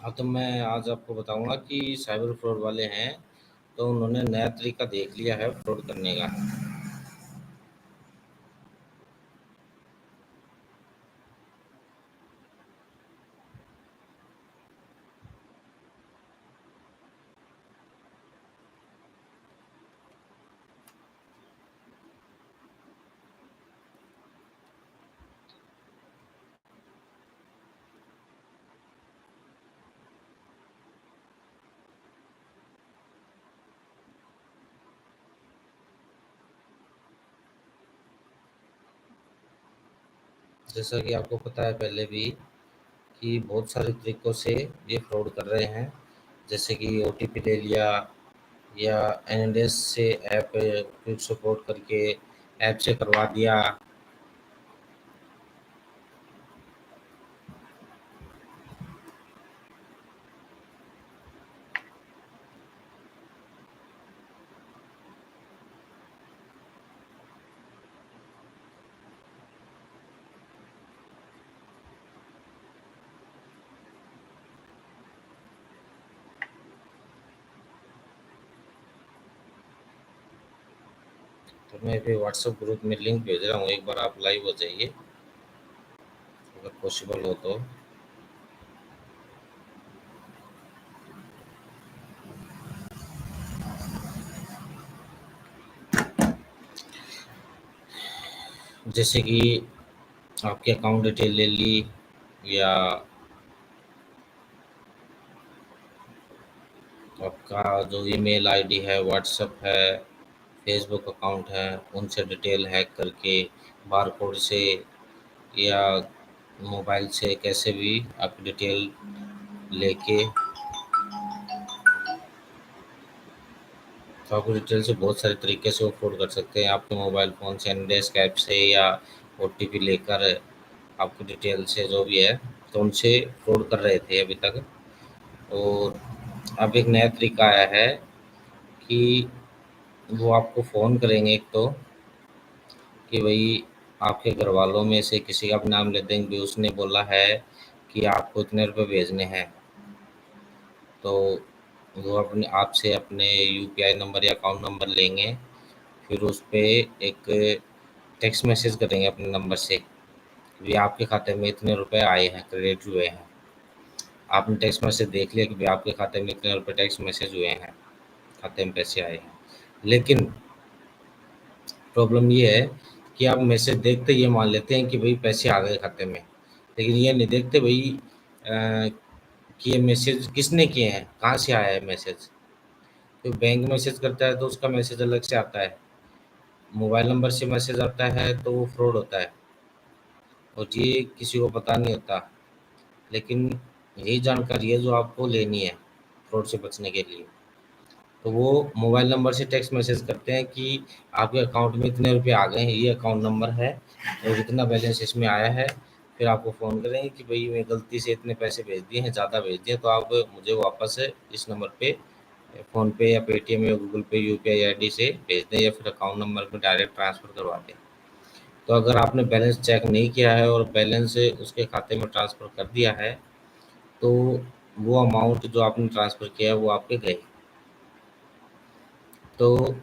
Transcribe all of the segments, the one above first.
हाँ, तो मैं आज आपको बताऊँगा कि साइबर फ्रॉड वाले हैं, तो उन्होंने नया तरीका देख लिया है फ्रॉड करने का। जैसा कि आपको पता है पहले भी कि बहुत सारे तरीकों से ये फ्रॉड कर रहे हैं, जैसे कि ओटीपी ले लिया या एनएलएस से ऐप क्विक सपोर्ट करके ऐप से करवा दिया। तो मैं भी व्हाट्सएप ग्रुप में लिंक भेज रहा हूँ, एक बार आप लाइव हो जाइए अगर पॉसिबल हो तो। जैसे कि आपकी अकाउंट डिटेल ले ली, या आपका जो ईमेल आईडी है, व्हाट्सएप है, फेसबुक अकाउंट है, उनसे डिटेल हैक करके बारकोड से या मोबाइल से कैसे भी आपकी डिटेल लेके, तो आपकी डिटेल से बहुत सारे तरीके से वो फ्रॉड कर सकते हैं। आपके मोबाइल फ़ोन से एनडेस्क ऐप से या ओटीपी लेकर आपकी डिटेल से जो भी है, तो उनसे फ्रॉड कर रहे थे अभी तक। और अब एक नया तरीका आया है कि वो आपको फ़ोन करेंगे एक तो, कि भई आपके घरवालों में से किसी का भी नाम ले देंगे, उसने बोला है कि आपको इतने रुपए भेजने हैं, तो वो अपने आपसे अपने यूपीआई नंबर या अकाउंट नंबर लेंगे, फिर उस पे एक टेक्स्ट मैसेज करेंगे अपने नंबर से, कि आपके खाते में इतने रुपए आए हैं, क्रेडिट हुए हैं। आपने टेक्स्ट मैसेज देख लिया कि भई आपके खाते में इतने रुपए टेक्स्ट मैसेज हुए हैं, खाते में पैसे आए हैं। लेकिन प्रॉब्लम ये है कि आप मैसेज देखते ये मान लेते हैं कि भई पैसे आ गए खाते में, लेकिन ये नहीं देखते भई कि ये मैसेज किसने किए हैं, कहाँ से आया है मैसेज। तो बैंक मैसेज करता है तो उसका मैसेज अलग से आता है, मोबाइल नंबर से मैसेज आता है तो वो फ्रॉड होता है, और ये किसी को पता नहीं होता। लेकिन यही जानकारी है जो आपको लेनी है फ्रॉड से बचने के लिए। तो वो मोबाइल नंबर से टेक्स्ट मैसेज करते हैं कि आपके अकाउंट में इतने रुपए आ गए हैं, ये अकाउंट नंबर है और इतना बैलेंस इसमें आया है। फिर आपको फ़ोन करेंगे कि भई मैं गलती से इतने पैसे भेज दिए हैं, ज़्यादा भेज दिए, तो आप मुझे वापस इस नंबर पे फ़ोनपे या पेटीएम या गूगल पे यूपीआई आईडी से भेज दें, या फिर अकाउंट नंबर में डायरेक्ट ट्रांसफ़र करवा दें। तो अगर आपने बैलेंस चेक नहीं किया है और बैलेंस उसके खाते में ट्रांसफ़र कर दिया है, तो वो अमाउंट जो आपने ट्रांसफ़र किया है वो आपके गए। तो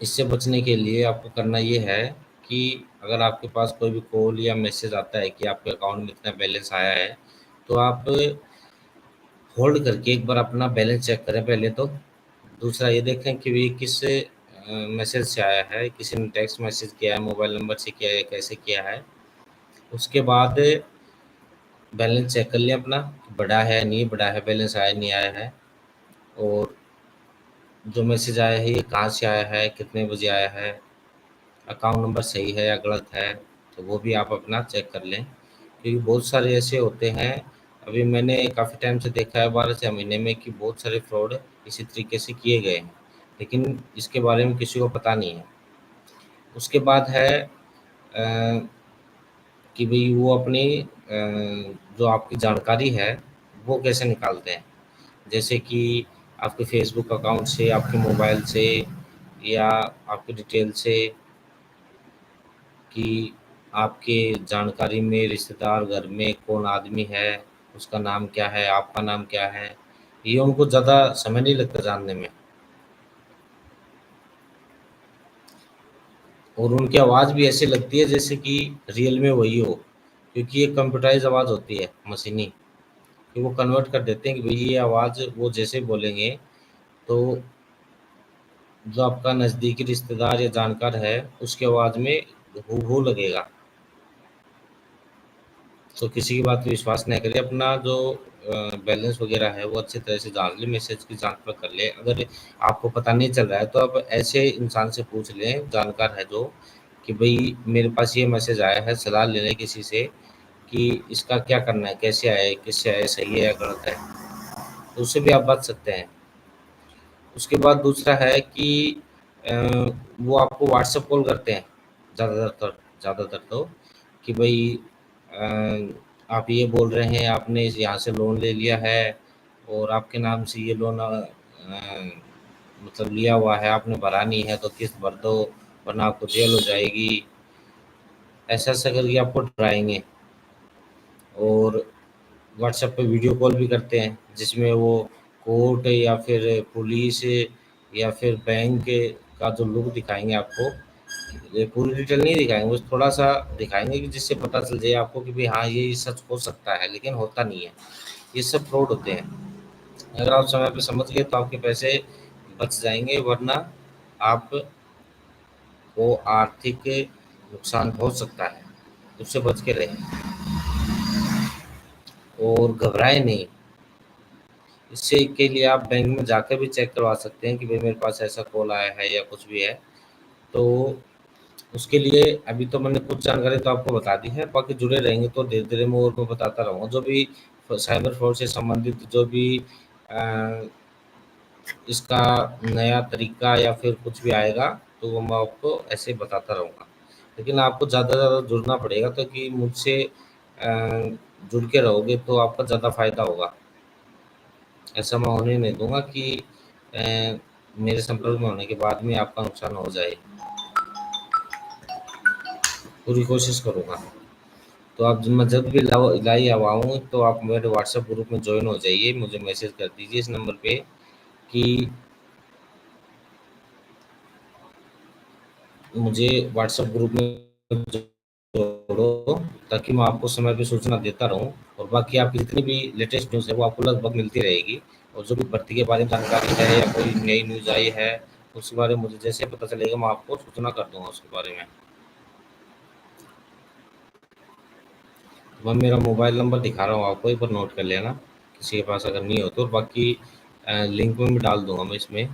इससे बचने के लिए आपको करना ये है कि अगर आपके पास कोई भी कॉल या मैसेज आता है कि आपके अकाउंट में इतना बैलेंस आया है, तो आप होल्ड करके एक बार अपना बैलेंस चेक करें पहले तो। दूसरा ये देखें कि ये किस मैसेज से आया है, किसी ने टेक्स्ट मैसेज किया है, मोबाइल नंबर से किया है, कैसे किया है। उसके बाद बैलेंस चेक कर लें अपना, बढ़ा है, नहीं बढ़ा है, बैलेंस आया, नहीं आया है, और जो मैसेज आया है ये कहाँ से आया है, कितने बजे आया है, अकाउंट नंबर सही है या गलत है, तो वो भी आप अपना चेक कर लें। क्योंकि बहुत सारे ऐसे होते हैं, अभी मैंने काफ़ी टाइम से देखा है 12 से महीने में, कि बहुत सारे फ्रॉड इसी तरीके से किए गए हैं, लेकिन इसके बारे में किसी को पता नहीं है। उसके बाद है कि भई वो अपनी जो आपकी जानकारी है, वो कैसे निकालते हैं। जैसे कि आपके फ़ेसबुक अकाउंट से, आपके मोबाइल से, या आपकी डिटेल से, कि आपके जानकारी में रिश्तेदार घर में कौन आदमी है, उसका नाम क्या है, आपका नाम क्या है, ये उनको ज़्यादा समय नहीं लगता जानने में। और उनकी आवाज़ भी ऐसी लगती है जैसे कि रियल में वही हो, क्योंकि ये कंप्यूटराइज़ आवाज़ होती है, मशीनी, कि वो कन्वर्ट कर देते हैं कि भई ये आवाज़ वो जैसे बोलेंगे, तो जो आपका नज़दीकी रिश्तेदार या जानकार है, उसकी आवाज़ में हूबहू लगेगा। तो किसी की बात पे विश्वास नहीं करिए, अपना जो बैलेंस वगैरह है वो अच्छी तरह से जान लें, मैसेज की जाँच पर कर लें। अगर आपको पता नहीं चल रहा है तो आप ऐसे इंसान से पूछ लें, जानकार है जो, कि भई मेरे पास ये मैसेज आया है, सलाह ले लें किसी से कि इसका क्या करना है, कैसे आया है, किससे आया है, सही है या गलत है? तो उससे भी आप बच सकते हैं। उसके बाद दूसरा है कि अ, वो आपको व्हाट्सएप कॉल करते हैं ज़्यादातर तो, कि भई आप ये बोल रहे हैं आपने यहाँ से लोन ले लिया है और आपके नाम से ये लोन मतलब लिया हुआ है, आपने भरा नहीं है तो किस्त भर दो वरना आपको जेल हो जाएगी। ऐसा-ऐसा करके आपको डराएँगे। और व्हाट्सएप पे वीडियो कॉल भी करते हैं, जिसमें वो कोर्ट या फिर पुलिस या फिर बैंक का जो लुक दिखाएँगे आपको, ये पूरी डिटेल नहीं दिखाएँगे, बस थोड़ा-सा दिखाएँगे कि जिससे पता चल जाए आपको कि भई हाँ, ये सच हो सकता है, लेकिन होता नहीं है। ये सब फ्रॉड होते हैं। अगर आप समय पे समझ गए तो आपके पैसे बच जाएँगे, वरना आपको आर्थिक नुकसान हो सकता है। उससे बच के रहें और घबराएँ नहीं। इससे के लिए आप बैंक में जाकर भी चेक करवा सकते हैं कि भई मेरे पास ऐसा कॉल आया है या कुछ भी है। तो उसके लिए अभी तो मैंने कुछ जानकारी तो आपको बता दी है, बाकी जुड़े रहेंगे तो धीरे-धीरे मैं और मैं बताता रहूँगा। जो भी साइबर फ्रॉड से संबंधित जो भी अ, इसका नया तरीका या फिर कुछ भी आएगा, तो वो मैं आपको ऐसे बताता रहूँगा। लेकिन आपको ज़्यादा से ज़्यादा जुड़ना पड़ेगा, क्योंकि मुझसे जुड़ के रहोगे तो आपका ज़्यादा फ़ायदा होगा। ऐसा मैं होने नहीं दूँगा कि मेरे संपर्क में होने के बाद में आपका नुकसान हो जाए। पूरी कोशिश करूँगा। तो आप मैं जब भी लाइव आऊँ तो आप मेरे व्हाट्सएप ग्रुप में जॉइन हो जाइए, मुझे मैसेज कर दीजिए इस नंबर पे कि मुझे व्हाट्सएप ग्रुप में जोड़ो, ताकि मैं आपको समय पे सूचना देता रहूँ और बाकी आपकी जितनी भी लेटेस्ट न्यूज़ है वो आपको लगभग मिलती रहेगी। और जो भी भर्ती के बारे में जानकारी है या कोई नई न्यूज़ आई है, उसके बारे में मुझे जैसे पता चलेगा मैं आपको सूचना कर दूँगा उसके बारे में। मैं मेरा मोबाइल नंबर दिखा रहा हूँ आपको, एक बार नोट कर लेना, किसी के पास अगर नहीं हो तो। बाकी लिंक में भी डाल दूँगा मैं इसमें।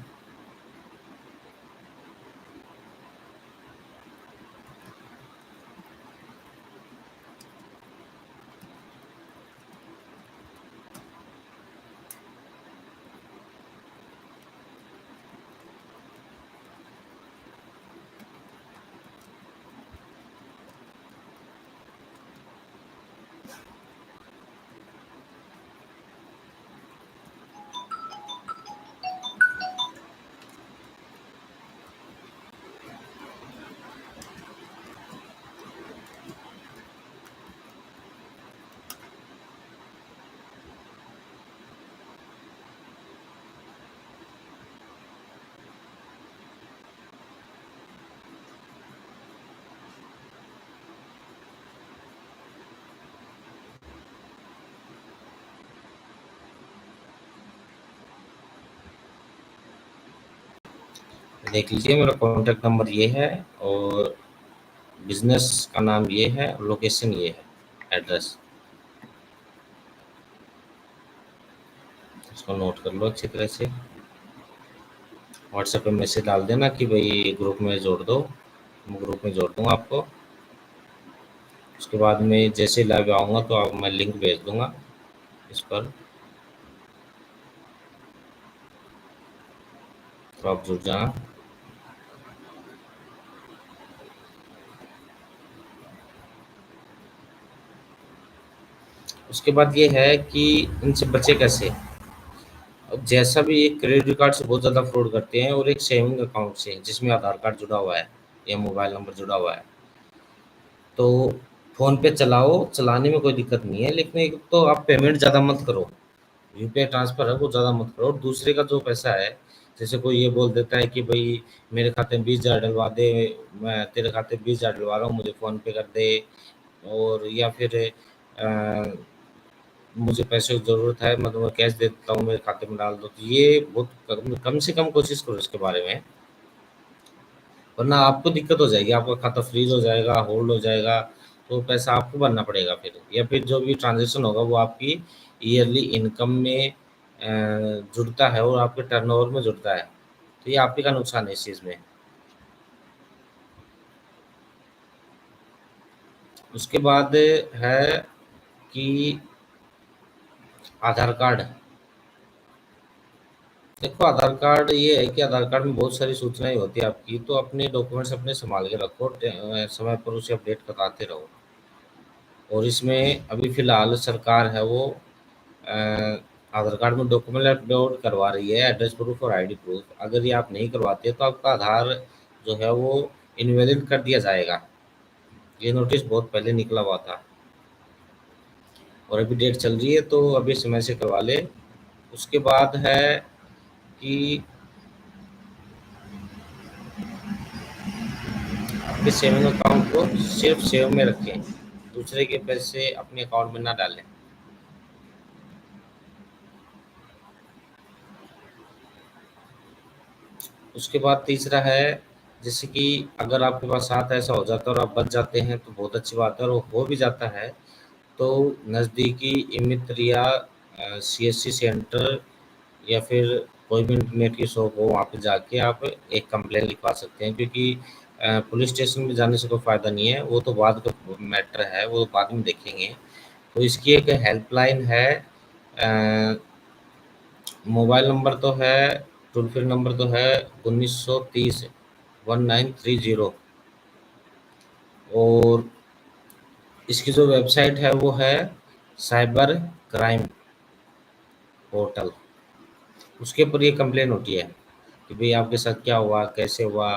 देख लीजिए, मेरा कॉन्टैक्ट नंबर ये है और बिज़नेस का नाम ये है और लोकेशन ये है, एड्रेस। इसको नोट कर लो अच्छी तरह से। व्हाट्सएप पे मैसेज डाल देना कि भई ग्रुप में जोड़ दो, मैं ग्रुप में जोड़ दूँगा आपको। उसके बाद में जैसे ही लाइव आऊँगा तो आप मैं लिंक भेज दूँगा इस पर, तो आप जुड़ जाना। उसके बाद ये है कि इनसे बचे कैसे? अब जैसा भी एक क्रेडिट कार्ड से बहुत ज़्यादा फ्रॉड करते हैं और एक सेविंग अकाउंट से जिसमें आधार कार्ड जुड़ा हुआ है या मोबाइल नंबर जुड़ा हुआ है। तो फ़ोन पे चलाओ, चलाने में कोई दिक्कत नहीं है, लेकिन एक तो आप पेमेंट ज़्यादा मत करो। यूपीआई ट्रांसफ़र है वो ज़्यादा मत करो। और दूसरे का जो पैसा है, जैसे कोई ये बोल देता है कि भई मेरे खाते में 20,000 डलवा दे, मैं तेरे खाते में 20,000 डलवा रहा हूँ, मुझे फ़ोन पे कर दे। और या फिर अ, मुझे पैसों की ज़रूरत है, मैं तुम्हें कैश दे देता हूँ, मेरे खाते में डाल दो। तो ये बहुत कम कम से कम कोशिश करो इसके बारे में, वरना आपको दिक्कत हो जाएगी, आपका खाता फ्रीज़ हो जाएगा, होल्ड हो जाएगा, तो पैसा आपको भरना पड़ेगा फिर, या फिर जो भी ट्रांज़ैक्शन होगा वो आपकी ईयरली इनकम में जुड़ता है और आपके टर्नओवर में जुड़ता है। तो ये आप ही का नुकसान है इस चीज़ में। उसके बाद है कि आधार कार्ड। देखो, आधार कार्ड ये है कि आधार कार्ड में बहुत सारी सूचनाएँ होती है आपकी, तो अपने डॉक्यूमेंट्स अपने सँभाल के रखो, समय पर उसे अपडेट कराते रहो। और इसमें अभी फ़िलहाल सरकार है वो अ, आधार कार्ड में डॉक्यूमेंट अपलोड करवा रही है, एड्रेस प्रूफ और आईडी प्रूफ। अगर ये आप नहीं करवाते तो आपका आधार जो है वो इनवैलिड कर दिया जाएगा। ये नोटिस बहुत पहले निकला हुआ था और अभी डेट चल रही है, तो अभी समय से करवा लें। उसके बाद है कि आपके सेविंग अकाउंट को सिर्फ सेव में रखें, दूसरे के पैसे अपने अकाउंट में ना डालें। उसके बाद तीसरा है, जैसे कि अगर आपके पास साथ ऐसा हो जाता है और आप बच जाते हैं तो बहुत अच्छी बात है, और वो हो भी जाता है तो नज़दीकी ई-मित्र या सीएससी सेंटर या फिर कोई भी इंटरनेट की शॉप हो, वहाँ पे जाके आप एक कंप्लेंट लिखवा सकते हैं, क्योंकि पुलिस स्टेशन में जाने से कोई फ़ायदा नहीं है, वो तो बाद का मैटर है, वो बाद में देखेंगे। तो इसकी एक हेल्पलाइन है, अ, मोबाइल नंबर तो है, टोल फ्री नंबर तो है 1930 1930। और इसकी जो वेबसाइट है वो है साइबर क्राइम पोर्टल। उसके ऊपर ये कंप्लेन होती है कि भाई आपके साथ क्या हुआ, कैसे हुआ,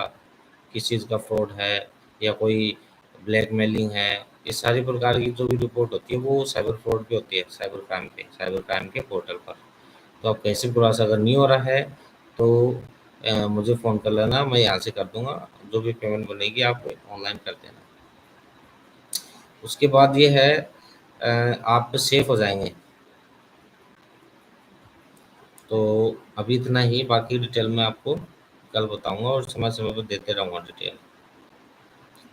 किस चीज़ का फ्रॉड है या कोई ब्लैकमेलिंग है। ये सारी प्रकार की जो भी रिपोर्ट होती है वो साइबर फ्रॉड पे होती है, साइबर क्राइम के पोर्टल पर। तो आप कैसे खुलासा अगर नहीं हो रहा है तो मुझे फ़ोन कर लेना, मैं यहाँ से कर दूँगा, जो भी पेमेंट बनेगी आप ऑनलाइन कर देना। उसके बाद ये है, आप सेफ हो जाएँगे। तो अभी इतना ही, बाकी डिटेल मैं आपको कल बताऊँगा और समय-समय पे देते रहूँगा डिटेल।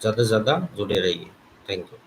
ज़्यादा से ज़्यादा जुड़े रहिए। Thank you.